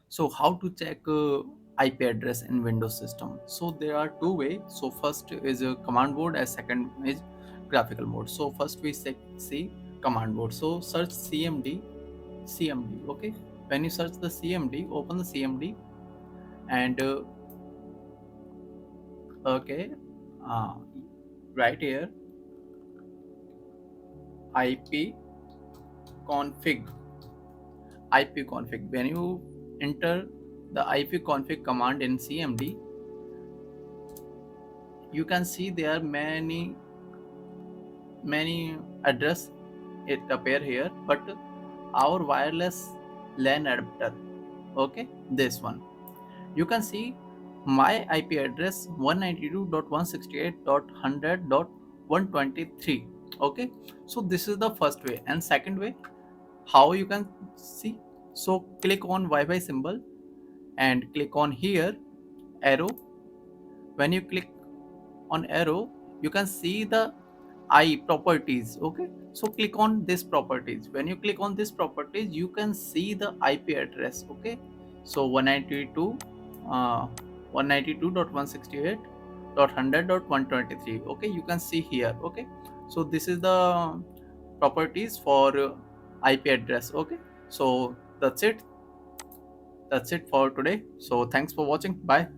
So how to check IP address in Windows system? So there are two ways. So first is a command board, and second is graphical mode. So first we see command board. So search CMD. Okay. When you search the CMD, open the CMD and okay, uh, right here IP config ipconfig. When you enter the ipconfig command in CMD, you can see there are many address it appear here, but our wireless LAN adapter, okay, this one, you can see my IP address 192.168.100.123. Okay, so this is the first way. And second way, how you can see, so click on Wi-Fi symbol and click on here arrow. When you click on arrow, you can see the I properties. Okay, so click on this properties. When you click on this properties, you can see the IP address. Okay, so 192 uh, 192.168.100.123. Okay, you can see here. Okay, so this is the properties for IP address. Okay, so that's it for today. So thanks for watching. Bye.